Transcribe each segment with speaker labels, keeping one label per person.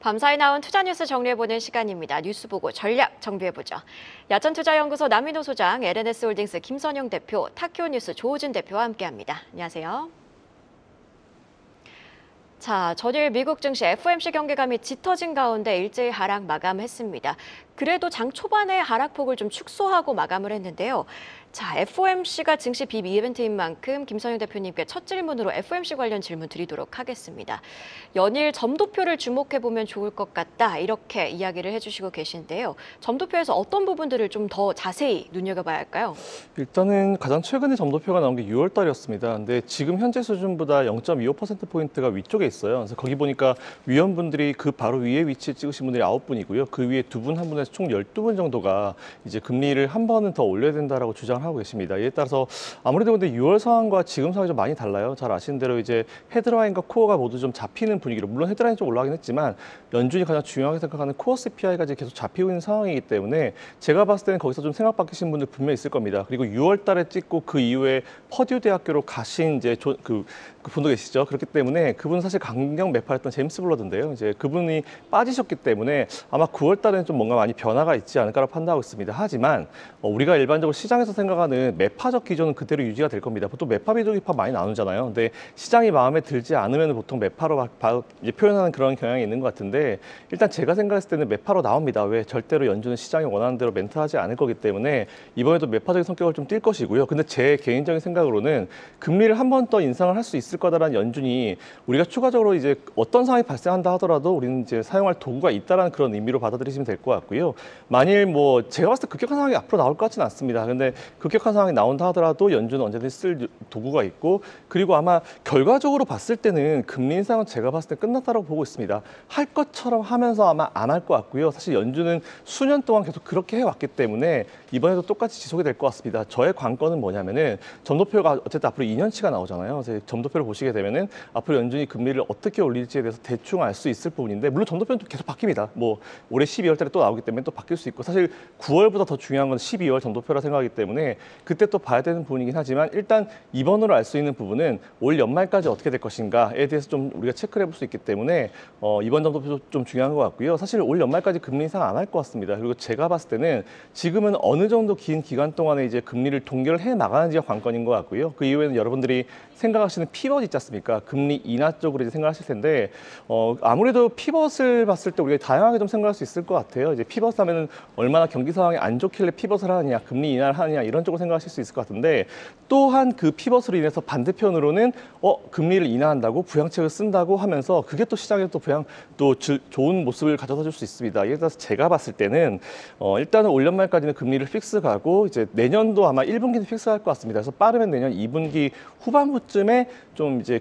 Speaker 1: 밤사이 나온 투자 뉴스 정리해보는 시간입니다. 뉴스 보고 전략 정비해보죠. 야천투자연구소 남인호 소장, LNS홀딩스 김선영 대표, 타큐뉴스 조우진 대표와 함께합니다. 안녕하세요. 자, 전일 미국 증시 FOMC 경계감이 짙어진 가운데 일제히 하락 마감했습니다. 그래도 장 초반에 하락폭을 좀 축소하고 마감을 했는데요. 자, FOMC가 증시 빅 이벤트인 만큼 김선영 대표님께 첫 질문으로 FOMC 관련 질문 드리도록 하겠습니다. 연일 점도표를 주목해보면 좋을 것 같다, 이렇게 이야기를 해주시고 계신데요. 점도표에서 어떤 부분들을 좀 더 자세히 눈여겨봐야 할까요?
Speaker 2: 일단은 가장 최근에 점도표가 나온 게 6월 달이었습니다. 근데 지금 현재 수준보다 0.25%포인트가 위쪽에 있어요. 그래서 거기 보니까 위원분들이 그 바로 위에 위치에 찍으신 분들이 9분이고요. 그 위에 2분, 한 분에서 총 12분 정도가 이제 금리를 한 번은 더 올려야 된다라고 주장을 하고 계십니다. 이에 따라서 아무래도 근데 6월 상황과 지금 상황이 좀 많이 달라요. 잘 아시는 대로 이제 헤드라인과 코어가 모두 좀 잡히는 분위기로, 물론 헤드라인이 좀 올라가긴 했지만 연준이 가장 중요하게 생각하는 코어 CPI가 계속 잡히고 있는 상황이기 때문에 제가 봤을 때는 거기서 좀 생각 바뀌신 분들 분명히 있을 겁니다. 그리고 6월 달에 찍고 그 이후에 퍼듀 대학교로 가신 이제 그 분도 계시죠. 그렇기 때문에 그분 사실 강경 매파였던 제임스 블러드인데요. 이제 그분이 빠지셨기 때문에 아마 9월 달에는 좀 뭔가 많이 변화가 있지 않을까라고 판단하고 있습니다. 하지만 우리가 일반적으로 시장에서 생각하는 매파적 기조는 그대로 유지가 될 겁니다. 보통 매파 비중파 많이 나누잖아요. 근데 시장이 마음에 들지 않으면 보통 매파로 이제 표현하는 그런 경향이 있는 것 같은데, 일단 제가 생각했을 때는 매파로 나옵니다. 왜? 절대로 연준은 시장이 원하는 대로 멘트하지 않을 거기 때문에 이번에도 매파적인 성격을 좀 띌 것이고요. 근데 제 개인적인 생각으로는 금리를 한 번 더 인상을 할 수 있을 거다라는 연준이, 우리가 추가적으로 이제 어떤 상황이 발생한다 하더라도 우리는 이제 사용할 도구가 있다라는 그런 의미로 받아들이시면 될 것 같고요. 만일 뭐 제가 봤을 때 급격한 상황이 앞으로 나올 것 같지는 않습니다. 근데 급격한 상황이 나온다 하더라도 연준은 언제든지 쓸 도구가 있고, 그리고 아마 결과적으로 봤을 때는 금리 인상은 제가 봤을 때 끝났다고 보고 있습니다. 할 것처럼 하면서 아마 안 할 것 같고요. 사실 연준은 수년 동안 계속 그렇게 해왔기 때문에 이번에도 똑같이 지속이 될 것 같습니다. 저의 관건은 뭐냐면은 점도표가 어쨌든 앞으로 2년치가 나오잖아요. 그래서 점도표를 보시게 되면은 앞으로 연준이 금리를 어떻게 올릴지에 대해서 대충 알 수 있을 부분인데, 물론 점도표는 또 계속 바뀝니다. 뭐 올해 12월 달에 또 나오기 때문에 또 바뀔 수 있고, 사실 9월보다 더 중요한 건 12월 점도표라 생각하기 때문에 그때 또 봐야 되는 부분이긴 하지만, 일단 이번으로 알 수 있는 부분은 올 연말까지 어떻게 될 것인가에 대해서 좀 우리가 체크를 해볼 수 있기 때문에 이번 점도표도 좀 중요한 것 같고요. 사실 올 연말까지 금리 인상 안 할 것 같습니다. 그리고 제가 봤을 때는 지금은 어느 정도 긴 기간 동안에 이제 금리를 동결을 해 나가는지가 관건인 것 같고요. 그 이후에는 여러분들이 생각하시는 피벗 있지 않습니까? 금리 인하 쪽으로 이제 생각하실 텐데, 아무래도 피벗을 봤을 때 우리가 다양하게 좀 생각할 수 있을 것 같아요. 이제 피벗 하면은 얼마나 경기 상황이 안 좋길래 피벗을 하느냐, 금리 인하를 하느냐, 이런 쪽으로 생각하실 수 있을 것 같은데, 또한 그 피벗으로 인해서 반대편으로는 금리를 인하한다고 부양책을 쓴다고 하면서 그게 또 시장에 또 좋은 모습을 가져다 줄 수 있습니다. 예를 들어서 제가 봤을 때는 일단은 올 연말까지는 금리를 픽스 가고, 이제 내년도 아마 1분기는 픽스할 것 같습니다. 그래서 빠르면 내년 2분기 후반부쯤에 좀 이제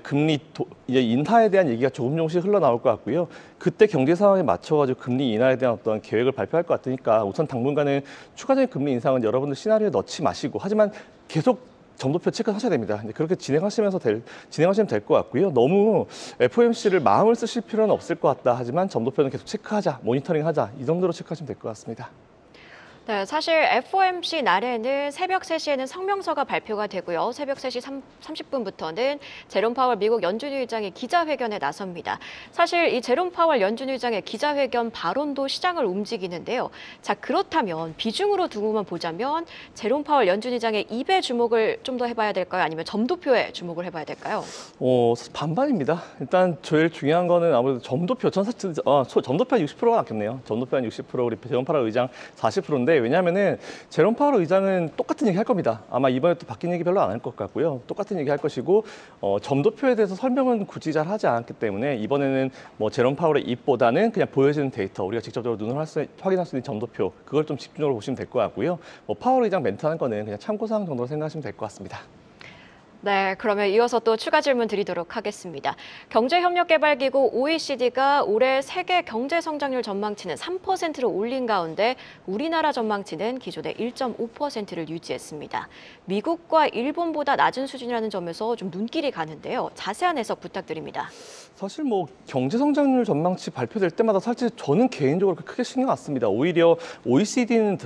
Speaker 2: 이제 인하에 대한 얘기가 조금씩 흘러나올 것 같고요. 그때 경제 상황에 맞춰가지고 금리 인하에 대한 어떤 계획을 발표할 것 같으니까 우선 당분간은 추가적인 금리 인상은 여러분들 시나리오에 넣지 마시고, 하지만 계속 점도표 체크하셔야 됩니다. 그렇게 진행하시면 될 것 같고요. 너무 FOMC를 마음을 쓰실 필요는 없을 것 같다. 하지만 점도표는 계속 체크하자, 모니터링하자, 이 정도로 체크하시면 될 것 같습니다.
Speaker 1: 네, 사실 FOMC 날에는 새벽 3시에는 성명서가 발표가 되고요. 새벽 3시 30분부터는 제롬 파월 미국 연준 의장이 기자회견에 나섭니다. 사실 이 제롬 파월 연준 의장의 기자회견 발언도 시장을 움직이는데요. 자, 그렇다면 비중으로 두고만 보자면 제롬 파월 연준 의장의 입에 주목을 좀 더 해봐야 될까요? 아니면 점도표에 주목을 해봐야 될까요?
Speaker 2: 반반입니다. 일단 제일 중요한 거는 아무래도 점도표. 점도표 한 60%가 낫겠네요. 점도표 한 60%, 우리 제롬 파월 의장 40%인데, 왜냐하면은 제롬 파월 의장은 똑같은 얘기 할 겁니다. 아마 이번에 또 바뀐 얘기 별로 안 할 것 같고요. 똑같은 얘기 할 것이고, 점도표에 대해서 설명은 굳이 잘 하지 않았기 때문에 이번에는 뭐 제롬 파월의 입보다는 그냥 보여지는 데이터, 우리가 직접적으로 눈으로 확인할 수 있는 점도표, 그걸 좀 집중적으로 보시면 될 것 같고요. 파월 의장 멘트하는 거는 그냥 참고사항 정도로 생각하시면 될 것 같습니다.
Speaker 1: 네, 그러면 이어서 또 추가 질문 드리도록 하겠습니다. 경제협력개발기구 OECD가 올해 세계 경제 성장률 전망치는 3%로 올린 가운데 우리나라 전망치는 기존의 1.5%를 유지했습니다. 미국과 일본보다 낮은 수준이라는 점에서 좀 눈길이 가는데요. 자세한 해석 부탁드립니다.
Speaker 2: 사실 뭐 경제 성장률 전망치 발표될 때마다 사실 저는 개인적으로 크게 신경 안 씁니다. 오히려 OECD는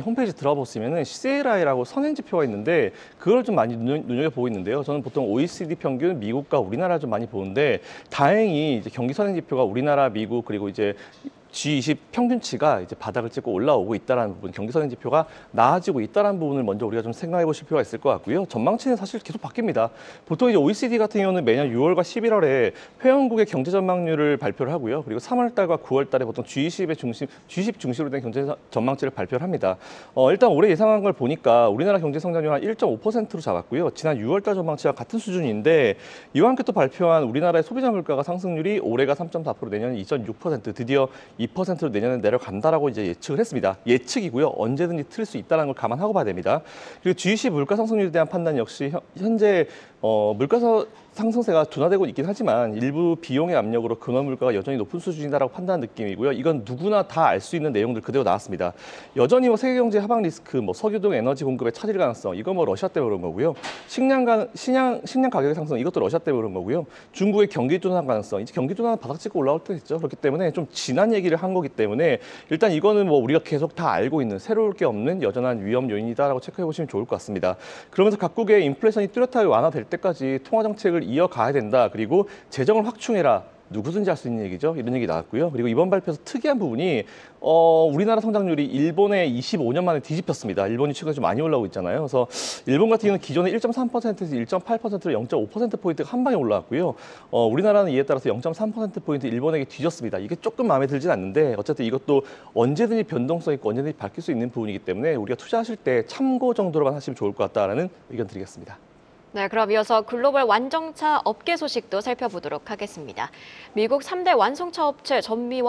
Speaker 2: 홈페이지 들어가 보시면은 CCLI라고 선행 지표가 있는데 그걸 좀 많이 눈여겨보고 있는데요. 저는 보통 OECD 평균, 미국과 우리나라 좀 많이 보는데 다행히 이제 경기 선행 지표가 우리나라, 미국 그리고 이제 G20 평균치가 이제 바닥을 찍고 올라오고 있다는 부분, 경기 선행 지표가 나아지고 있다는 부분을 먼저 우리가 좀 생각해 보실 필요가 있을 것 같고요. 전망치는 사실 계속 바뀝니다. 보통 이제 OECD 같은 경우는 매년 6월과 11월에 회원국의 경제 전망률을 발표를 하고요. 그리고 3월 달과 9월 달에 보통 G20 중심으로 된 경제 전망치를 발표를 합니다. 일단 올해 예상한 걸 보니까 우리나라 경제 성장률 한 1.5%로 잡았고요. 지난 6월 달 전망치와 같은 수준인데 이와 함께 또 발표한 우리나라의 소비자 물가가 상승률이 올해가 3.4%, 내년은 2.6%, 드디어 2%로 내년에 내려간다라고 이제 예측을 했습니다. 예측이고요. 언제든지 틀릴 수 있다는 걸 감안하고 봐야 됩니다. 그리고 G20 물가 상승률에 대한 판단 역시 현재 물가 상승세가 둔화되고 있긴 하지만 일부 비용의 압력으로 근원 물가가 여전히 높은 수준이다라고 판단한 느낌이고요. 이건 누구나 다 알 수 있는 내용들 그대로 나왔습니다. 여전히 뭐 세계 경제 하방 리스크, 석유 등 에너지 공급의 차질 가능성, 이건 뭐 러시아 때문에 그런 거고요. 식량 가격의 상승, 이것도 러시아 때문에 그런 거고요. 중국의 경기 둔화 가능성, 이제 경기 둔화는 바닥 찍고 올라올 때 됐죠. 그렇기 때문에 좀 지난 얘기를 한 거기 때문에 일단 이거는 뭐 우리가 계속 다 알고 있는 새로울 게 없는 여전한 위험 요인이다라고 체크해 보시면 좋을 것 같습니다. 그러면서 각국의 인플레이션이 뚜렷하게 완화될 때까지 통화 정책을 이어가야 된다. 그리고 재정을 확충해라. 누구든지 할 수 있는 얘기죠. 이런 얘기 나왔고요. 그리고 이번 발표에서 특이한 부분이 우리나라 성장률이 일본의 25년 만에 뒤집혔습니다. 일본이 최근에 좀 많이 올라오고 있잖아요. 그래서 일본 같은 경우는 기존의 1.3%에서 1.8%로 0.5%포인트가 한 방에 올라왔고요. 우리나라는 이에 따라서 0.3%포인트 일본에게 뒤졌습니다. 이게 조금 마음에 들진 않는데 어쨌든 이것도 언제든지 변동성 있고 언제든지 바뀔 수 있는 부분이기 때문에 우리가 투자하실 때 참고 정도로만 하시면 좋을 것 같다라는 의견 드리겠습니다.
Speaker 1: 네, 그럼 이어서 글로벌 완성차 업계 소식도 살펴보도록 하겠습니다. 미국 3대 완성차 업체 전미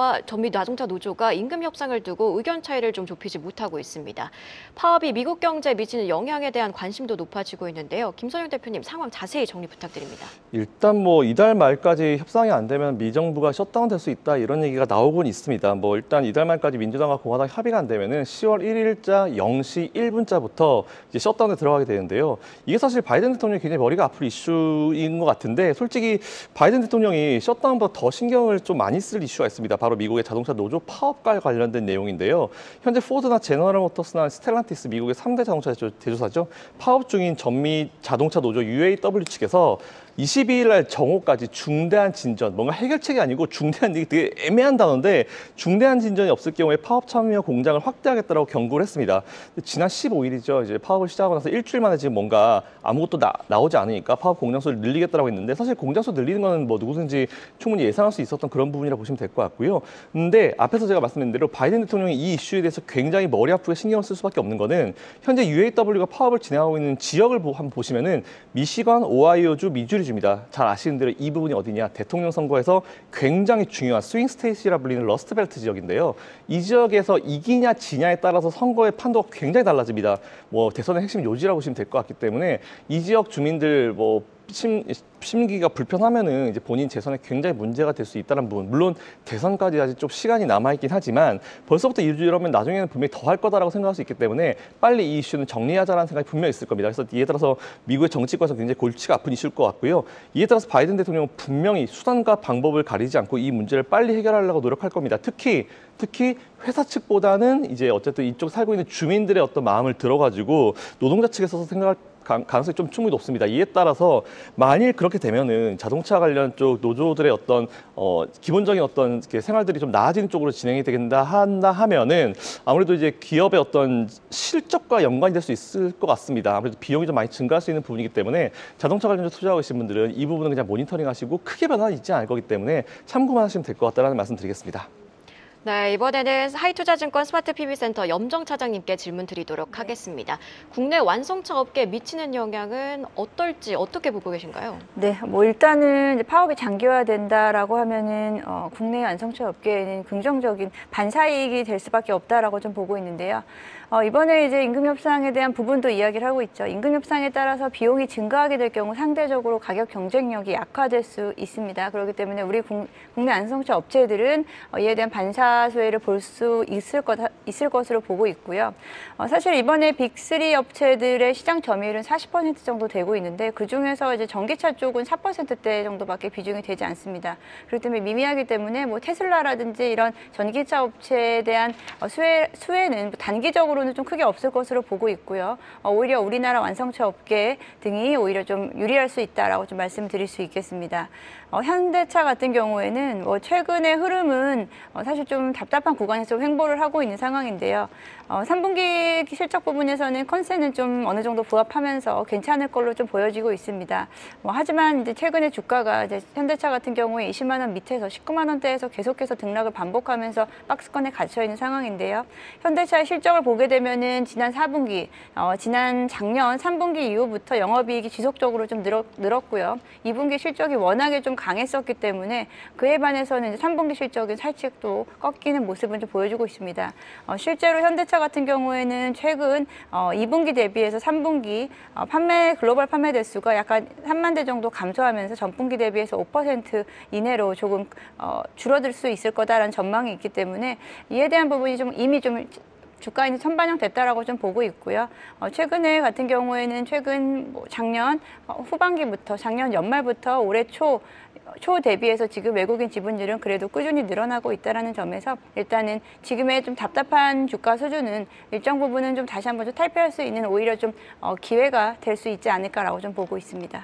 Speaker 1: 자동차 노조가 임금 협상을 두고 의견 차이를 좀 좁히지 못하고 있습니다. 파업이 미국 경제에 미치는 영향에 대한 관심도 높아지고 있는데요. 김선영 대표님, 상황 자세히 정리 부탁드립니다.
Speaker 2: 일단 뭐 이달 말까지 협상이 안 되면 미정부가 셧다운 될 수 있다 이런 얘기가 나오곤 있습니다. 뭐 일단 이달 말까지 민주당과 공화당 합의가 안 되면은 10월 1일자 0시 1분자부터 이제 셧다운에 들어가게 되는데요. 이게 사실 바이든 대통령이 굉장히 머리가 아플 이슈인 것 같은데 솔직히 바이든 대통령이 셧다운보다 더 신경을 좀 많이 쓸 이슈가 있습니다. 바로 미국의 자동차 노조 파업과 관련된 내용인데요. 현재 포드나 제너럴 모터스나 스텔란티스 미국의 3대 자동차 제조사죠. 파업 중인 전미 자동차 노조 UAW 측에서 22일 날 정오까지 중대한 진전, 뭔가 해결책이 아니고 중대한, 이게 되게 애매한 단어인데 중대한 진전이 없을 경우에 파업 참여 공장을 확대하겠다고 경고를 했습니다. 지난 15일이죠. 이제 파업을 시작하고 나서 일주일 만에 지금 뭔가 아무것도 나오지 않으니까 파업 공장 수를 늘리겠다고 했는데 사실 공장 수 늘리는 거는 뭐 누구든지 충분히 예상할 수 있었던 그런 부분이라고 보시면 될 것 같고요. 근데 앞에서 제가 말씀드린 대로 바이든 대통령이 이 이슈에 대해서 굉장히 머리 아프게 신경을 쓸 수밖에 없는 거는 현재 UAW가 파업을 진행하고 있는 지역을 한번 보시면은 미시건, 오하이오주, 미주리주입니다. 잘 아시는 대로 이 부분이 어디냐? 대통령 선거에서 굉장히 중요한 스윙 스테이트라 불리는 러스트벨트 지역인데요. 이 지역에서 이기냐 지냐에 따라서 선거의 판도가 굉장히 달라집니다. 뭐 대선의 핵심 요지라고 보시면 될 것 같기 때문에 이 지역 주민들 뭐 심기가 불편하면은 이제 본인 재선에 굉장히 문제가 될 수 있다는 부분. 물론 대선까지 아직 좀 시간이 남아있긴 하지만 벌써부터 이러면 나중에는 분명히 더 할 거다라고 생각할 수 있기 때문에 빨리 이 이슈는 정리하자라는 생각이 분명히 있을 겁니다. 그래서 이에 따라서 미국의 정치권에서 굉장히 골치가 아픈 이슈일 것 같고요. 이에 따라서 바이든 대통령은 분명히 수단과 방법을 가리지 않고 이 문제를 빨리 해결하려고 노력할 겁니다. 특히 회사 측보다는 이제 어쨌든 이쪽 살고 있는 주민들의 어떤 마음을 들어가지고 노동자 측에서 생각할 가능성이 좀 충분히 높습니다. 이에 따라서 만일 그렇게 되면은 자동차 관련 쪽 노조들의 어떤 기본적인 어떤 생활들이 좀 나아지는 쪽으로 진행이 된다 하면은 아무래도 이제 기업의 어떤 실적과 연관이 될 수 있을 것 같습니다. 아무래도 비용이 좀 많이 증가할 수 있는 부분이기 때문에 자동차 관련해서 투자하고 계신 분들은 이 부분은 그냥 모니터링하시고 크게 변화는 있지 않을 거기 때문에 참고만 하시면 될 것 같다는 말씀 드리겠습니다.
Speaker 1: 네, 이번에는 하이투자증권 스마트 PB센터 염정 차장님께 질문 드리도록 하겠습니다. 국내 완성차 업계에 미치는 영향은 어떨지 어떻게 보고 계신가요?
Speaker 3: 네, 뭐 일단은 이제 파업이 장기화된다라고 하면은 국내 완성차 업계에는 긍정적인 반사이익이 될 수밖에 없다라고 좀 보고 있는데요. 이번에 이제 임금 협상에 대한 부분도 이야기를 하고 있죠. 임금 협상에 따라서 비용이 증가하게 될 경우 상대적으로 가격 경쟁력이 약화될 수 있습니다. 그렇기 때문에 우리 국내 완성차 업체들은 이에 대한 반사 주가 수혜를 볼 수 있을 것으로 보고 있고요. 사실 이번에 빅3 업체들의 시장 점유율은 40% 정도 되고 있는데 그중에서 이제 전기차 쪽은 4%대 정도밖에 비중이 되지 않습니다. 그렇기 때문에 미미하기 때문에 뭐 테슬라라든지 이런 전기차 업체에 대한 수혜는 단기적으로는 좀 크게 없을 것으로 보고 있고요. 오히려 우리나라 완성차 업계 등이 오히려 좀 유리할 수 있다라고 좀 말씀드릴 수 있겠습니다. 현대차 같은 경우에는 뭐 최근의 흐름은 사실 좀 답답한 구간에서 횡보를 하고 있는 상황인데요. 3분기 실적 부분에서는 컨센은 좀 어느 정도 부합하면서 괜찮을 걸로 좀 보여지고 있습니다. 하지만 이제 최근에 주가가 이제 현대차 같은 경우에 20만 원 밑에서 19만 원대에서 계속해서 등락을 반복하면서 박스권에 갇혀 있는 상황인데요. 현대차의 실적을 보게 되면은 지난 4분기, 지난 작년 3분기 이후부터 영업이익이 지속적으로 좀 늘었고요. 2분기 실적이 워낙에 좀 강했었기 때문에 그에 반해서는 이제 3분기 실적이 살짝 또 꺾이는 모습을 좀 보여주고 있습니다. 실제로 현대차 같은 경우에는 최근 2분기 대비해서 3분기 글로벌 판매 대수가 약간 3만 대 정도 감소하면서 전분기 대비해서 5% 이내로 조금 줄어들 수 있을 거다라는 전망이 있기 때문에 이에 대한 부분이 좀 이미 좀 주가에 선반영됐다라고 좀 보고 있고요. 최근에 같은 경우에는 작년 후반기부터 작년 연말부터 올해 초 대비해서 지금 외국인 지분율은 그래도 꾸준히 늘어나고 있다는 점에서 일단은 지금의 좀 답답한 주가 수준은 일정 부분은 좀 다시 한번 좀 탈피할 수 있는 오히려 좀 기회가 될 수 있지 않을까라고 좀 보고 있습니다.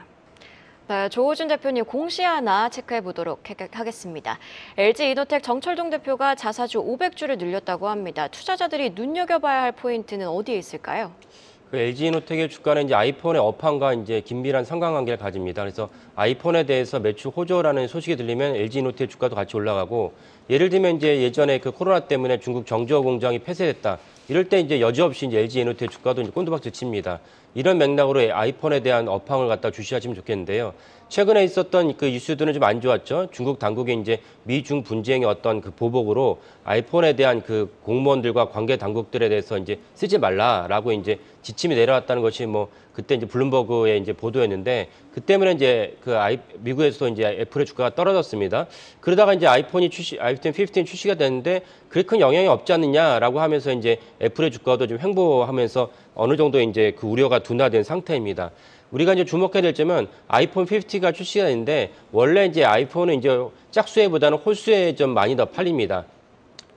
Speaker 1: 네, 조우준 대표님 공시 하나 체크해 보도록 하겠습니다. LG이노텍 정철동 대표가 자사주 500주를 늘렸다고 합니다. 투자자들이 눈여겨봐야 할 포인트는 어디에 있을까요?
Speaker 4: LG이노텍의 주가는 이제 아이폰의 업황과 이제 긴밀한 상관관계를 가집니다. 그래서 아이폰에 대해서 매출 호조라는 소식이 들리면 LG이노텍 주가도 같이 올라가고, 예를 들면 이제 예전에 그 코로나 때문에 중국 정주호 공장이 폐쇄됐다. 이럴 때 이제 여지없이 이제 LG이노텍 주가도 이제 꼰두박질 칩니다. 이런 맥락으로 아이폰에 대한 업황을 갖다 주시하시면 좋겠는데요. 최근에 있었던 그 이슈들은 좀 안 좋았죠. 중국 당국이 이제 미중 분쟁의 어떤 그 보복으로 아이폰에 대한 그 공무원들과 관계 당국들에 대해서 이제 쓰지 말라라고 이제 지침이 내려왔다는 것이 뭐 그때 이제 블룸버그의 이제 보도였는데, 그 때문에 이제 미국에서도 이제 애플의 주가가 떨어졌습니다. 그러다가 이제 아이폰 15 출시가 됐는데 그렇게 큰 영향이 없지 않느냐라고 하면서 이제 애플의 주가도 좀 횡보하면서 어느 정도 이제 그 우려가 둔화된 상태입니다. 우리가 이제 주목해야 될 점은 아이폰 50가 출시가 됐는데 원래 이제 아이폰은 이제 짝수혜보다는 홀수혜에 좀 많이 더 팔립니다.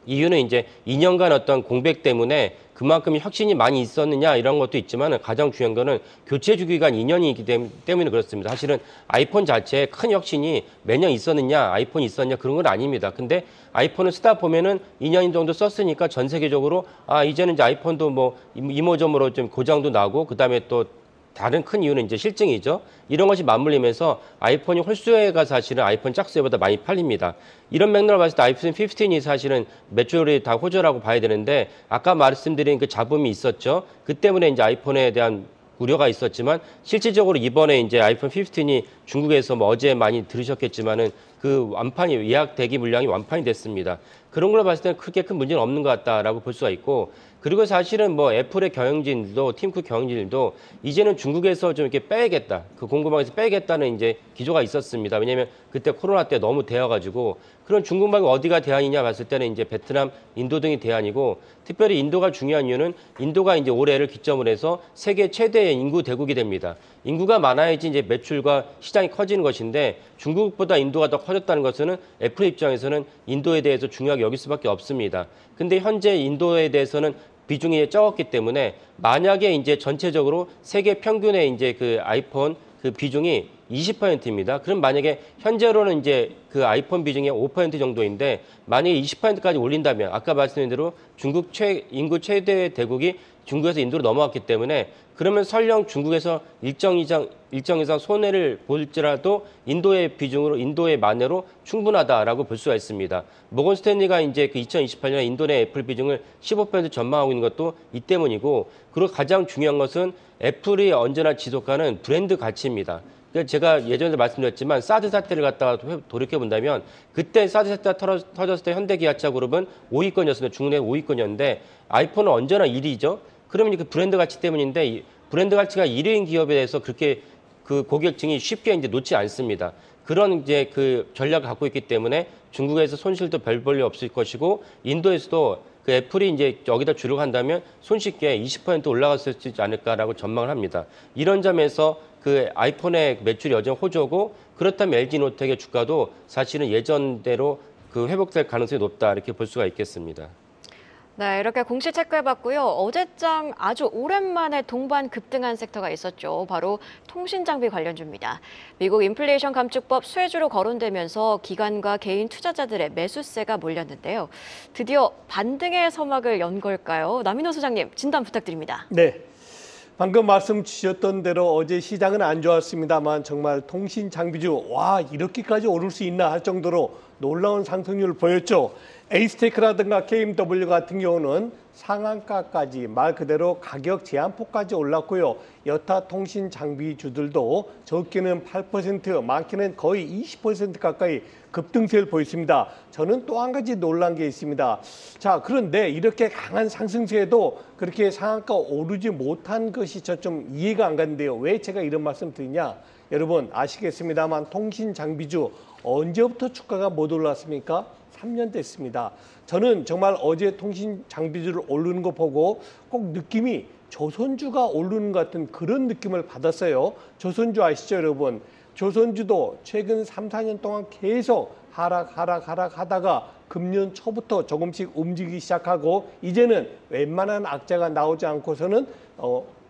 Speaker 4: 이유는 이제 2년간 어떤 공백 때문에 그만큼 혁신이 많이 있었느냐 이런 것도 있지만 가장 중요한 거는 교체 주기가 2년이기 때문에 그렇습니다. 사실은 아이폰 자체에 큰 혁신이 매년 있었느냐, 아이폰이 있었냐 그런 건 아닙니다. 근데 아이폰을 쓰다 보면은 2년 정도 썼으니까 전 세계적으로 이제는 이제 아이폰도 뭐 이모저모로 좀 고장도 나고, 그다음에 또 다른 큰 이유는 이제 실증이죠. 이런 것이 맞물리면서 아이폰이 홀수혜가 사실은 아이폰 짝수혜보다 많이 팔립니다. 이런 맥락을 봤을 때 아이폰 15이 사실은 매출이 다 호조라고 봐야 되는데, 아까 말씀드린 그 잡음이 있었죠. 그 때문에 이제 아이폰에 대한 우려가 있었지만 실질적으로 이번에 이제 아이폰 15이 중국에서 뭐 어제 많이 들으셨겠지만은 그 예약 대기 물량이 완판이 됐습니다. 그런 걸로 봤을 때는 크게 큰 문제는 없는 것 같다라고 볼 수가 있고, 그리고 사실은 뭐 애플의 경영진들도 팀쿡 경영진들도 이제는 중국에서 좀 이렇게 빼야겠다, 그 공급망에서 빼야겠다는 이제 기조가 있었습니다. 왜냐하면 그때 코로나 때 너무 데여가지고, 그런 중국망이 어디가 대안이냐 봤을 때는 이제 베트남, 인도 등이 대안이고, 특별히 인도가 중요한 이유는 인도가 이제 올해를 기점으로 해서 세계 최대의 인구 대국이 됩니다. 인구가 많아야지 이제 매출과 시장이 커지는 것인데, 중국보다 인도가 더 커졌다는 것은 애플 입장에서는 인도에 대해서 중요하게 여길 수밖에 없습니다. 근데 현재 인도에 대해서는 비중이 적었기 때문에 만약에 이제 전체적으로 세계 평균의 이제 그 아이폰 그 비중이 20%입니다. 그럼 만약에 현재로는 이제 그 아이폰 비중이 5% 정도인데, 만약에 20%까지 올린다면 아까 말씀드린 대로 중국 인구 최대 대국이 중국에서 인도로 넘어왔기 때문에, 그러면 설령 중국에서 일정 이상 손해를 볼지라도 인도의 비중으로, 인도의 만회로 충분하다라고 볼 수가 있습니다. 모건 스탠리가 이제 그 2028년 인도 내 애플 비중을 15% 전망하고 있는 것도 이 때문이고, 그리고 가장 중요한 것은 애플이 언제나 지속하는 브랜드 가치입니다. 그러니까 제가 예전에 말씀드렸지만 사드 사태를 갖다가 돌이켜본다면, 그때 사드 사태가 터졌을 때 현대기아차 그룹은 5위권이었습니다. 중국 내 5위권이었는데 아이폰은 언제나 1위죠. 그러면 그 브랜드 가치 때문인데, 이 브랜드 가치가 1위인 기업에 대해서 그렇게 그 고객층이 쉽게 이제 놓지 않습니다. 그런 이제 그 전략을 갖고 있기 때문에 중국에서 손실도 별 볼일 없을 것이고 인도에서도 그 애플이 이제 여기다 주력을 한다면 손쉽게 20% 올라갈 수 있지 않을까라고 전망을 합니다. 이런 점에서 그 아이폰의 매출이 여전히 호조고 그렇다면 LG노텍의 주가도 사실은 예전대로 그 회복될 가능성이 높다 이렇게 볼 수가 있겠습니다.
Speaker 1: 네, 이렇게 공시 체크해봤고요. 어제장 아주 오랜만에 동반 급등한 섹터가 있었죠. 바로 통신장비 관련주입니다. 미국 인플레이션 감축법 수혜주로 거론되면서 기관과 개인 투자자들의 매수세가 몰렸는데요. 드디어 반등의 서막을 연 걸까요? 남인호 소장님, 진단 부탁드립니다.
Speaker 5: 네. 방금 말씀 주셨던 대로 어제 시장은 안 좋았습니다만 정말 통신 장비주 와 이렇게까지 오를 수 있나 할 정도로 놀라운 상승률을 보였죠. 에이스테크라든가 KMW 같은 경우는 상한가까지 말 그대로 가격 제한폭까지 올랐고요. 여타 통신 장비주들도 적게는 8%, 많게는 거의 20% 가까이 급등세를 보였습니다. 저는 또 한 가지 놀란 게 있습니다. 자, 그런데 이렇게 강한 상승세에도 그렇게 상한가 오르지 못한 것이 저 좀 이해가 안 가는데요. 왜 제가 이런 말씀 드리냐? 여러분 아시겠습니다만 통신 장비주 언제부터 주가가 못 올랐습니까? 3년 됐습니다. 저는 정말 어제 통신 장비주를 오르는 거 보고 꼭 느낌이 조선주가 오르는 것 같은 그런 느낌을 받았어요. 조선주 아시죠, 여러분? 조선주도 최근 3, 4년 동안 계속 하락하다가 금년 초부터 조금씩 움직이기 시작하고 이제는 웬만한 악재가 나오지 않고서는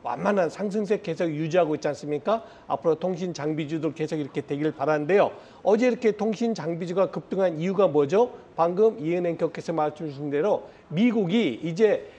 Speaker 5: 완만한 상승세 계속 유지하고 있지 않습니까? 앞으로 통신 장비주도 계속 이렇게 되길 바라는데요. 어제 이렇게 통신 장비주가 급등한 이유가 뭐죠? 방금 이은행 격께서 말씀 주신 대로 미국이 이제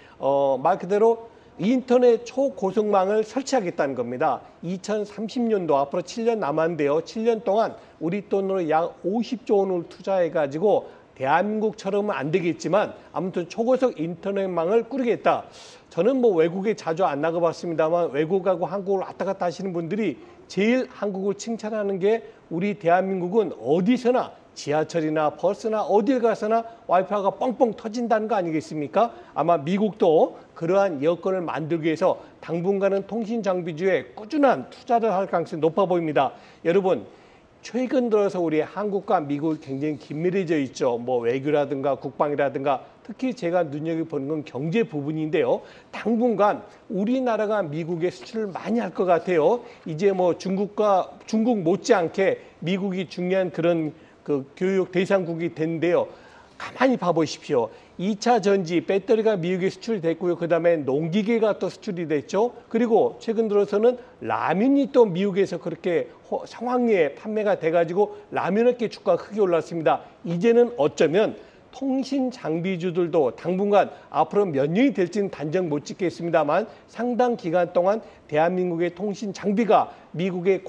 Speaker 5: 말 그대로 인터넷 초고속망을 설치하겠다는 겁니다. 2030년도 앞으로 7년 남았는데요. 7년 동안 우리 돈으로 약 50조 원을 투자해가지고 대한민국처럼은 안 되겠지만 아무튼 초고속 인터넷망을 꾸리겠다. 저는 뭐 외국에 자주 안 나가봤습니다만 외국하고 한국을 왔다 갔다 하시는 분들이 제일 한국을 칭찬하는 게 우리 대한민국은 어디서나 지하철이나 버스나 어딜 가서나 와이파이가 뻥뻥 터진다는 거 아니겠습니까? 아마 미국도 그러한 여건을 만들기 위해서 당분간은 통신 장비주에 꾸준한 투자를 할 가능성이 높아 보입니다. 여러분 최근 들어서 우리 한국과 미국이 굉장히 긴밀해져 있죠. 뭐 외교라든가 국방이라든가 특히 제가 눈여겨보는 건 경제 부분인데요. 당분간 우리나라가 미국에 수출을 많이 할 것 같아요. 이제 뭐 중국 못지않게 미국이 중요한 그런 그 교육 대상국이 됐는데요. 가만히 봐보십시오. 2차 전지 배터리가 미국에 수출됐고요. 그다음에 농기계가 또 수출이 됐죠. 그리고 최근 들어서는 라면이 또 미국에서 그렇게 상황리에 판매가 돼가지고 라면업계 주가가 크게 올랐습니다. 이제는 어쩌면 통신 장비주들도 당분간 앞으로 몇 년이 될지는 단정 못 짓겠습니다만 상당 기간 동안 대한민국의 통신 장비가 미국의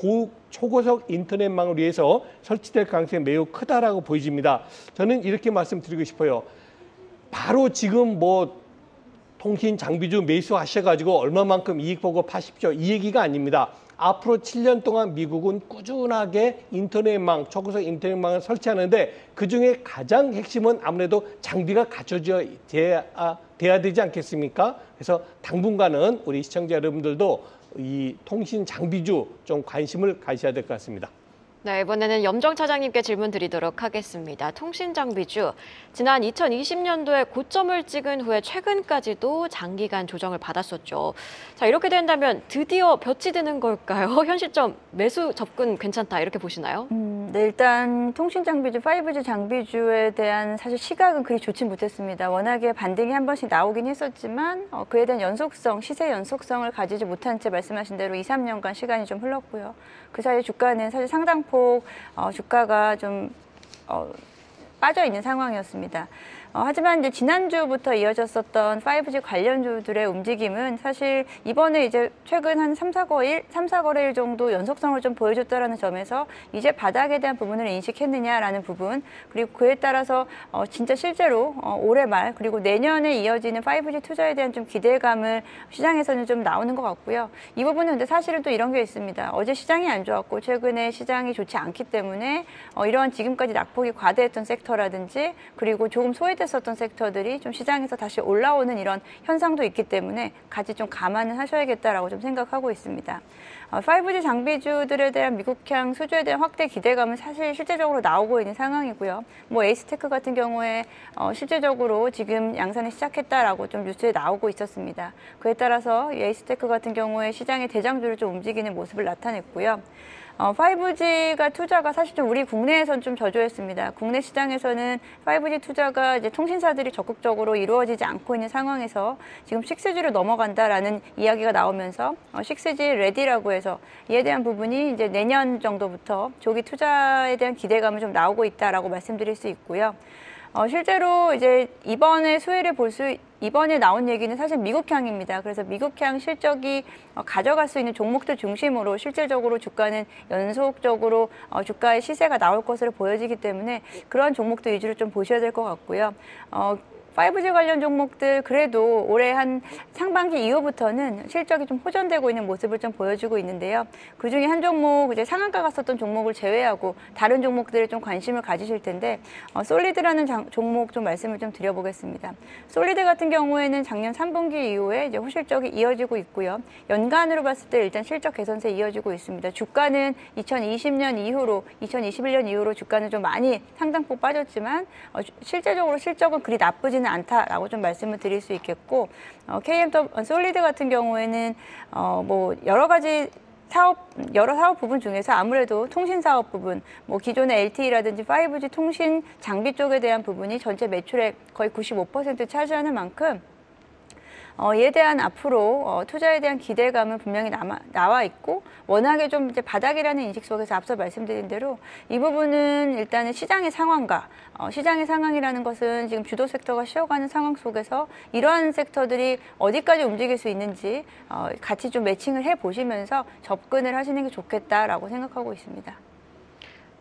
Speaker 5: 초고속 인터넷망을 위해서 설치될 가능성이 매우 크다라고 보여집니다. 저는 이렇게 말씀드리고 싶어요. 바로 지금 뭐 통신 장비주 매수하셔가지고 얼마만큼 이익 보고 파십시오. 이 얘기가 아닙니다. 앞으로 7년 동안 미국은 꾸준하게 인터넷망, 초고속 인터넷망을 설치하는데 그중에 가장 핵심은 아무래도 장비가 갖춰져야 되지 않겠습니까? 그래서 당분간은 우리 시청자 여러분들도 이 통신 장비주 좀 관심을 가셔야 될 것 같습니다.
Speaker 1: 네, 이번에는 염정 차장님께 질문 드리도록 하겠습니다. 통신장비주, 지난 2020년도에 고점을 찍은 후에 최근까지도 장기간 조정을 받았었죠. 자, 이렇게 된다면 드디어 볕이 드는 걸까요? 현 시점 매수 접근 괜찮다 이렇게 보시나요?
Speaker 3: 네, 일단 통신장비주, 5G 장비주에 대한 사실 시각은 그리 좋지 못했습니다. 워낙에 반등이 한 번씩 나오긴 했었지만 그에 대한 연속성, 시세 연속성을 가지지 못한 채 말씀하신 대로 2, 3년간 시간이 좀 흘렀고요. 그 사이 주가는 사실 상당폭 주가가 좀 빠져 있는 상황이었습니다. 하지만 이제 지난주부터 이어졌었던 5G 관련주들의 움직임은 사실 이번에 이제 최근 한 3, 4거래일 정도 연속성을 좀 보여줬다라는 점에서 이제 바닥에 대한 부분을 인식했느냐라는 부분, 그리고 그에 따라서 진짜 실제로 올해 말 그리고 내년에 이어지는 5G 투자에 대한 좀 기대감을 시장에서는 좀 나오는 것 같고요. 이 부분은 근데 사실은 또 이런 게 있습니다. 어제 시장이 안 좋았고 최근에 시장이 좋지 않기 때문에 이러한 지금까지 낙폭이 과대했던 섹터 섹터라든지 그리고 조금 소외됐었던 섹터들이 좀 시장에서 다시 올라오는 이런 현상도 있기 때문에 같이 좀 감안을 하셔야겠다라고 좀 생각하고 있습니다. 5G 장비주들에 대한 미국향 수주에 대한 확대 기대감은 사실 실제적으로 나오고 있는 상황이고요. 뭐 에이스테크 같은 경우에 실제적으로 지금 양산을 시작했다라고 좀 뉴스에 나오고 있었습니다. 그에 따라서 에이스테크 같은 경우에 시장의 대장주를 좀 움직이는 모습을 나타냈고요. 5G가 투자가 사실 좀 우리 국내에선 좀 저조했습니다. 국내 시장에서는 5G 투자가 이제 통신사들이 적극적으로 이루어지지 않고 있는 상황에서 지금 6G로 넘어간다라는 이야기가 나오면서 6G 레디라고 해서 이에 대한 부분이 이제 내년 정도부터 조기 투자에 대한 기대감을 좀 나오고 있다라고 말씀드릴 수 있고요. 실제로 이제 이번에 나온 얘기는 사실 미국향입니다. 그래서 미국향 실적이 가져갈 수 있는 종목들 중심으로 실질적으로 주가는 연속적으로 주가의 시세가 나올 것으로 보여지기 때문에 그러한 종목들 위주로 좀 보셔야 될 것 같고요. 5G 관련 종목들 그래도 올해 한 상반기 이후부터는 실적이 좀 호전되고 있는 모습을 좀 보여주고 있는데요. 그중에 한 종목 이제 상한가 갔었던 종목을 제외하고 다른 종목들에 좀 관심을 가지실 텐데 솔리드라는 종목 좀 말씀을 좀 드려보겠습니다. 솔리드 같은 경우에는 작년 3분기 이후에 이제 호실적이 이어지고 있고요. 연간으로 봤을 때 일단 실적 개선세 이어지고 있습니다. 주가는 2020년 이후로 2021년 이후로 주가는 좀 많이 상당폭 빠졌지만 실제적으로 실적은 그리 나쁘지 않다라고 좀 말씀을 드릴 수 있겠고 솔리드 같은 경우에는 뭐 여러 사업 부분 중에서 아무래도 통신 사업 부분, 뭐 기존의 LTE라든지 5G 통신 장비 쪽에 대한 부분이 전체 매출의 거의 95% 차지하는 만큼 이에 대한 앞으로 투자에 대한 기대감은 분명히 나와 있고 워낙에 좀 이제 바닥이라는 인식 속에서 앞서 말씀드린 대로 이 부분은 일단은 시장의 상황과 시장의 상황이라는 것은 지금 주도 섹터가 쉬어가는 상황 속에서 이러한 섹터들이 어디까지 움직일 수 있는지 같이 좀 매칭을 해보시면서 접근을 하시는 게 좋겠다라고 생각하고 있습니다.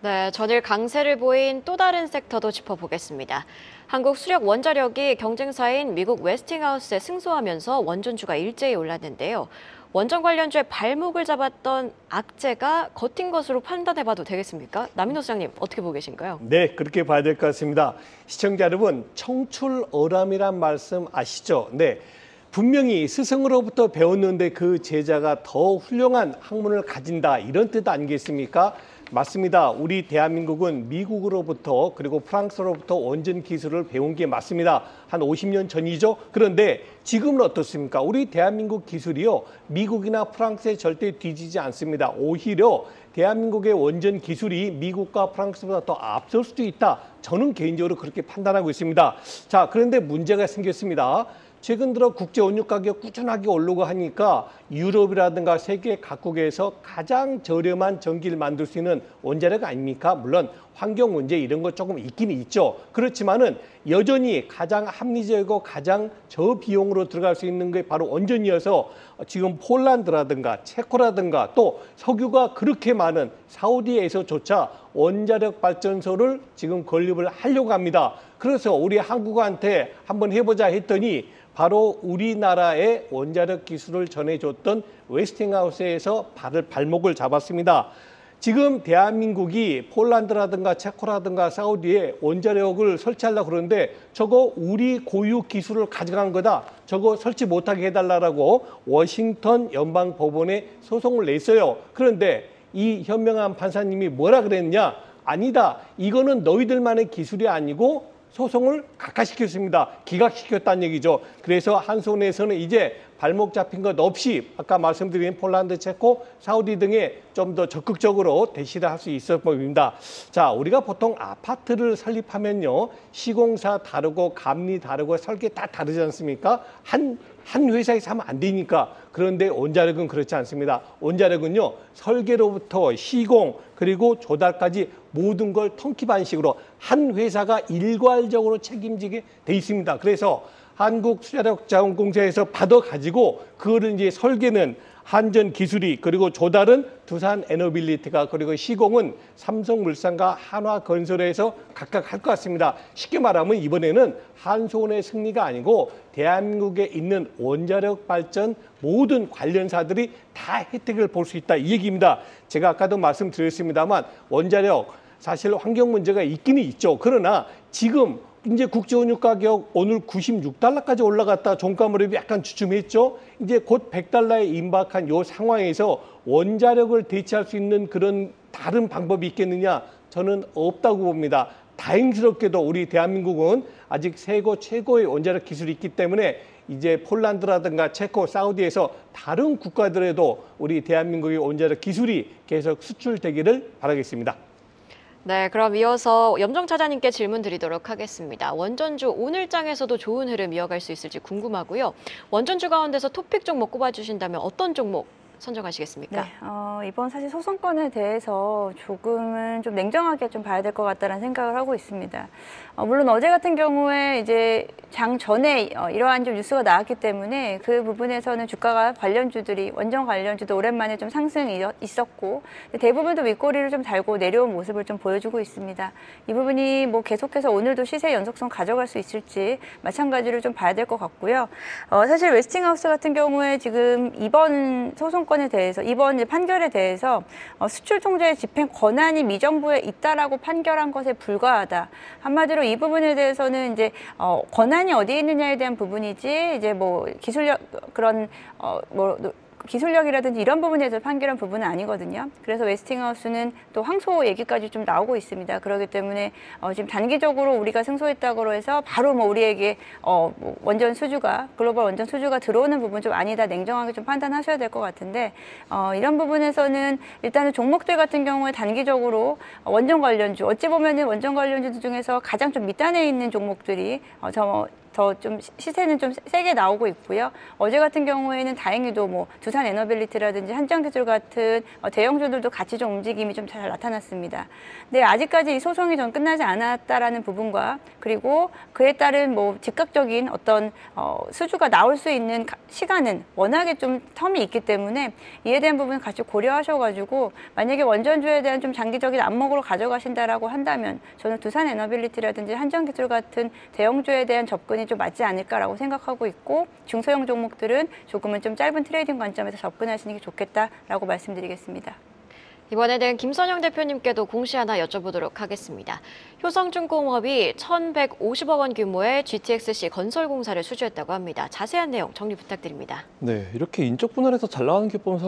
Speaker 1: 네, 전일 강세를 보인 또 다른 섹터도 짚어보겠습니다. 한국 수력 원자력이 경쟁사인 미국 웨스팅하우스에 승소하면서 원전주가 일제히 올랐는데요. 원전 관련주의 발목을 잡았던 악재가 겉인 것으로 판단해봐도 되겠습니까? 남인호 소장님 어떻게 보고 계신가요?
Speaker 5: 네, 그렇게 봐야 될 것 같습니다. 시청자 여러분, 청출어람이란 말씀 아시죠? 네. 분명히 스승으로부터 배웠는데 그 제자가 더 훌륭한 학문을 가진다 이런 뜻 아니겠습니까? 맞습니다. 우리 대한민국은 미국으로부터 그리고 프랑스로부터 원전 기술을 배운 게 맞습니다. 한 50년 전이죠. 그런데 지금은 어떻습니까? 우리 대한민국 기술이요. 미국이나 프랑스에 절대 뒤지지 않습니다. 오히려 대한민국의 원전 기술이 미국과 프랑스보다 더 앞설 수도 있다. 저는 개인적으로 그렇게 판단하고 있습니다. 자, 그런데 문제가 생겼습니다. 최근 들어 국제 원유 가격 꾸준하게 오르고 하니까 유럽이라든가 세계 각국에서 가장 저렴한 전기를 만들 수 있는 원자력 아닙니까? 물론 환경 문제 이런 거 조금 있긴 있죠. 그렇지만은 여전히 가장 합리적이고 가장 저비용으로 들어갈 수 있는 게 바로 원전이어서 지금 폴란드라든가 체코라든가 또 석유가 그렇게 많은 사우디에서조차 원자력 발전소를 지금 건립을 하려고 합니다. 그래서 우리 한국한테 한번 해보자 했더니 바로 우리나라의 원자력 기술을 전해줬던 웨스팅하우스에서 발목을 잡았습니다. 지금 대한민국이 폴란드라든가 체코라든가 사우디에 원자력을 설치하려고 그러는데 저거 우리 고유 기술을 가져간 거다. 저거 설치 못하게 해달라고 워싱턴 연방법원에 소송을 냈어요. 그런데 이 현명한 판사님이 뭐라 그랬냐? 아니다. 이거는 너희들만의 기술이 아니고 소송을 각하시켰습니다. 기각시켰다는 얘기죠. 그래서 한손에서는 이제 발목 잡힌 것 없이 아까 말씀드린 폴란드, 체코, 사우디 등에 좀 더 적극적으로 대시를 할 수 있어 보입니다. 자, 우리가 보통 아파트를 설립하면요. 시공사 다르고 감리 다르고 설계 다 다르지 않습니까? 한 회사에서 하면 안 되니까. 그런데 원자력은 그렇지 않습니다. 원자력은요. 설계로부터 시공 그리고 조달까지 모든 걸 통키반식으로 한 회사가 일괄적으로 책임지게 돼 있습니다. 그래서 한국수자력자원공사에서 받아가지고 그거를 이제 설계는 한전기술이 그리고 조달은 두산에너빌리티가 그리고 시공은 삼성물산과 한화건설에서 각각 할 것 같습니다. 쉽게 말하면 이번에는 한손의 승리가 아니고 대한민국에 있는 원자력 발전 모든 관련사들이 다 혜택을 볼 수 있다 이 얘기입니다. 제가 아까도 말씀드렸습니다만 원자력 사실 환경 문제가 있기는 있죠. 그러나 지금 이제 국제원유 가격 오늘 96달러까지 올라갔다 종가 무렵이 약간 주춤했죠. 이제 곧 100달러에 임박한 이 상황에서 원자력을 대체할 수 있는 그런 다른 방법이 있겠느냐? 저는 없다고 봅니다. 다행스럽게도 우리 대한민국은 아직 세계 최고의 원자력 기술이 있기 때문에 이제 폴란드라든가 체코, 사우디에서 다른 국가들에도 우리 대한민국의 원자력 기술이 계속 수출되기를 바라겠습니다.
Speaker 1: 네, 그럼 이어서 염정 차장님께 질문 드리도록 하겠습니다. 원전주 오늘장에서도 좋은 흐름 이어갈 수 있을지 궁금하고요. 원전주 가운데서 토픽 종목 꼽아주신다면 어떤 종목 선정하시겠습니까?
Speaker 3: 네, 이번 사실 소송건에 대해서 조금은 좀 냉정하게 좀 봐야 될 것 같다는 생각을 하고 있습니다. 물론 어제 같은 경우에 이제 장 전에 이러한 좀 뉴스가 나왔기 때문에 그 부분에서는 주가가 관련주들이 원전 관련주도 오랜만에 좀 상승이 있었고 대부분도 윗꼬리를 좀 달고 내려온 모습을 좀 보여주고 있습니다. 이 부분이 뭐 계속해서 오늘도 시세 연속성 가져갈 수 있을지 마찬가지로 좀 봐야 될 것 같고요. 사실 웨스팅하우스 같은 경우에 지금 이번 소송건에 대해서 이번 판결에 대해서 수출 통제 집행 권한이 미 정부에 있다라고 판결한 것에 불과하다. 한마디로 이 부분에 대해서는 이제 권한이 어디에 있느냐에 대한 부분이지 이제 뭐 기술력 그런 기술력이라든지 이런 부분에 대해서 판결한 부분은 아니거든요. 그래서 웨스팅하우스는 또 항소 얘기까지 좀 나오고 있습니다. 그렇기 때문에 지금 단기적으로 우리가 승소했다고 해서 바로 뭐 우리에게 원전 수주가 글로벌 원전 수주가 들어오는 부분 좀 아니다 냉정하게 좀 판단하셔야 될 것 같은데 이런 부분에서는 일단은 종목들 같은 경우에 단기적으로 원전 관련주 어찌 보면은 원전 관련주 중에서 가장 좀 밑단에 있는 종목들이 더 좀 시세는 좀 세게 나오고 있고요. 어제 같은 경우에는 다행히도 뭐 두산 에너빌리티라든지 한전기술 같은 대형주들도 같이 좀 움직임이 좀 잘 나타났습니다. 근데 아직까지 이 소송이 전 끝나지 않았다라는 부분과 그리고 그에 따른 뭐 즉각적인 어떤 수주가 나올 수 있는 시간은 워낙에 좀 텀이 있기 때문에 이에 대한 부분을 같이 고려하셔가지고 만약에 원전주에 대한 좀 장기적인 안목으로 가져가신다라고 한다면 저는 두산 에너빌리티라든지 한전기술 같은 대형주에 대한 접근이 좀 맞지 않을까라고 생각하고 있고 중소형 종목들은 조금은 좀 짧은 트레이딩 관점에서 접근하시는 게 좋겠다라고 말씀드리겠습니다.
Speaker 1: 이번에는 김선영 대표님께도 공시 하나 여쭤보도록 하겠습니다. 효성중공업이 1,150억 원 규모의 GTX-C 건설공사를 수주했다고 합니다. 자세한 내용 정리 부탁드립니다.
Speaker 2: 네, 이렇게 인적 분할해서 잘 나가는 기업 보면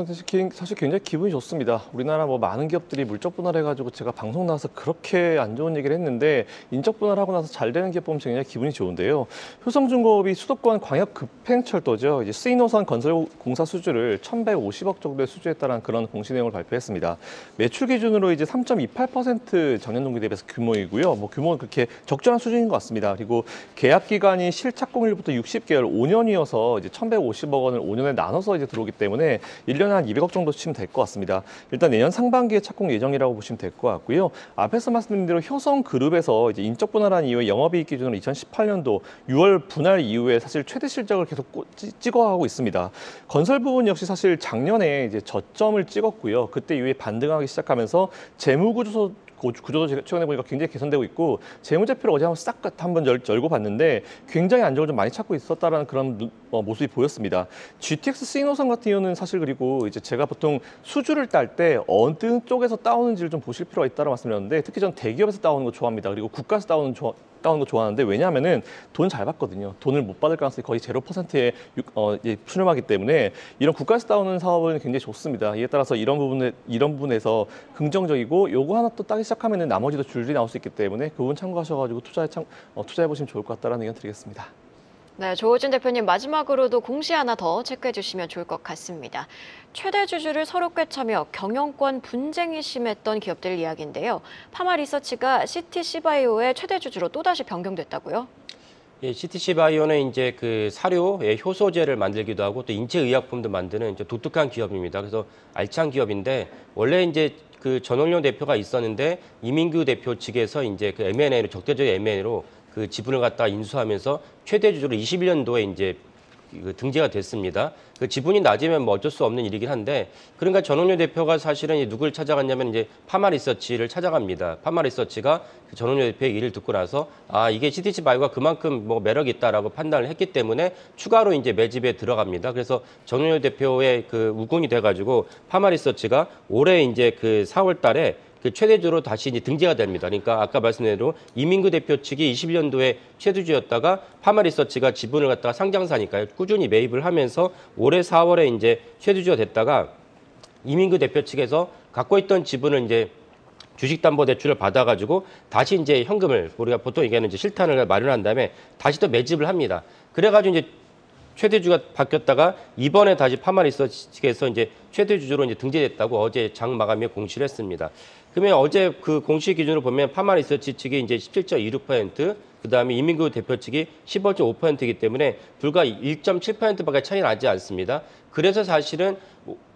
Speaker 2: 사실 굉장히 기분이 좋습니다. 우리나라 뭐 많은 기업들이 물적 분할해가지고 제가 방송 나와서 그렇게 안 좋은 얘기를 했는데 인적 분할하고 나서 잘 되는 기업 보면 굉장히 기분이 좋은데요. 효성중공업이 수도권 광역급행철도죠. 이제 쓰이노선 건설공사 수주를 1,150억 정도에 수주했다는 그런 공시 내용을 발표했습니다. 매출 기준으로 이제 3.28% 전년 동기 대비해서 규모이고요. 뭐 규모는 그렇게 적절한 수준인 것 같습니다. 그리고 계약 기간이 실착공일부터 60개월 5년이어서 이제 1,150억 원을 5년에 나눠서 이제 들어오기 때문에 1년에 한 200억 정도 치면 될 것 같습니다. 일단 내년 상반기에 착공 예정이라고 보시면 될 것 같고요. 앞에서 말씀드린 대로 효성그룹에서 이제 인적 분할한 이후에 영업이익 기준으로 2018년도 6월 분할 이후에 사실 최대 실적을 계속 찍어가고 있습니다. 건설 부분 역시 사실 작년에 이제 저점을 찍었고요. 그때 이후에 반등하기 시작하면서 구조도 최근에 보니까 굉장히 개선되고 있고 재무제표를 어제 한번 열고 봤는데 굉장히 안정을 좀 많이 찾고 있었다라는 그런 모습이 보였습니다. GTX 시노선 같은 경우는 사실 그리고 이제 제가 보통 수주를 딸 때 어느 쪽에서 따오는지를 좀 보실 필요가 있다고 말씀드렸는데 특히 전 대기업에서 따오는 거 좋아합니다. 그리고 국가에서 따오는 거 좋아하는데 왜냐하면은 돈 잘 받거든요. 돈을 못 받을 가능성이 거의 0%에 수렴하기 때문에 이런 국가에서 따오는 사업은 굉장히 좋습니다. 이에 따라서 이런 부분에서 긍정적이고 요거 하나 또 따기 시작하면은 나머지도 줄줄이 나올 수 있기 때문에 그 부분 참고하셔가지고 투자해 보시면 좋을 것 같다라는 의견 드리겠습니다.
Speaker 1: 네, 조호진 대표님 마지막으로도 공시 하나 더 체크해 주시면 좋을 것 같습니다. 최대 주주를 서로 꿰차며 경영권 분쟁이 심했던 기업들 이야기인데요. 파마리서치가 CTC바이오의 최대 주주로 또다시 변경됐다고요?
Speaker 4: 예, CTC바이오는 이제 그 사료의 효소제를 만들기도 하고 또 인체의약품도 만드는 이제 독특한 기업입니다. 그래서 알찬 기업인데 원래 이제 그 전원용 대표가 있었는데 이민규 대표 측에서 이제 그 M&A로 적대적인 M&A로 그 지분을 갖다 인수하면서 최대 주주로 21년도에 이제 등재가 됐습니다. 그 지분이 낮으면 뭐 어쩔 수 없는 일이긴 한데, 그러니까 전원료 대표가 사실은 누구를 찾아갔냐면 이제 파마리서치를 찾아갑니다. 파마리서치가 그 전원료 대표의 일을 듣고 나서 이게 CTC바이오가 그만큼 뭐 매력이 있다라고 판단을 했기 때문에 추가로 이제 매집에 들어갑니다. 그래서 전원료 대표의 그 우군이 돼가지고 파마리서치가 올해 이제 그 4월달에 그 최대주로 다시 이제 등재가 됩니다. 그러니까 아까 말씀드린 대로 이민구 대표 측이 21년도에 최대주였다가 파마리서치가 지분을 갖다가 상장사니까요. 꾸준히 매입을 하면서 올해 4월에 이제 최대주가 됐다가 이민구 대표 측에서 갖고 있던 지분을 이제 주식담보대출을 받아가지고 다시 이제 현금을 우리가 보통 얘기하는 이제 실탄을 마련한 다음에 다시 또 매집을 합니다. 그래가지고 이제 최대주가 바뀌었다가 이번에 다시 파마리서치에서 이제 최대주주로 이제 등재됐다고 어제 장 마감에 공시를 했습니다. 그러면 어제 그 공시 기준으로 보면 파마리서치 측이 이제 17.26%, 그 다음에 이민구 대표 측이 15.5%이기 때문에 불과 1.7%밖에 차이 나지 않습니다. 그래서 사실은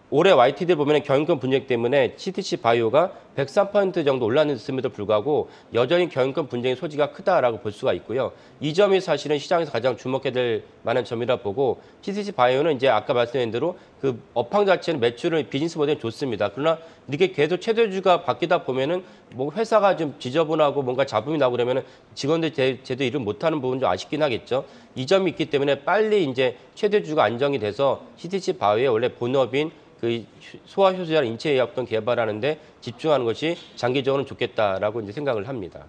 Speaker 4: 올해 YTD 보면 경영권 분쟁 때문에 CTC 바이오가 103% 정도 올랐음에도 불구하고 여전히 경영권 분쟁의 소지가 크다라고 볼 수가 있고요. 이 점이 사실은 시장에서 가장 주목해야 될 만한 점이라 보고 CTC 바이오는 이제 아까 말씀드린 대로 그 업황 자체는 매출은 비즈니스 모델이 좋습니다. 그러나 이렇게 계속 최대주가 바뀌다 보면은 뭐 회사가 좀 지저분하고 뭔가 잡음이 나고 그러면은 직원들 제대로 일을 못하는 부분 좀 아쉽긴 하겠죠. 이 점이 있기 때문에 빨리 이제 최대주가 안정이 돼서 CTC 바이오의 원래 본업인 그 소아효소자 인체의약품 개발하는데 집중하는 것이 장기적으로는 좋겠다라고 이제 생각을 합니다.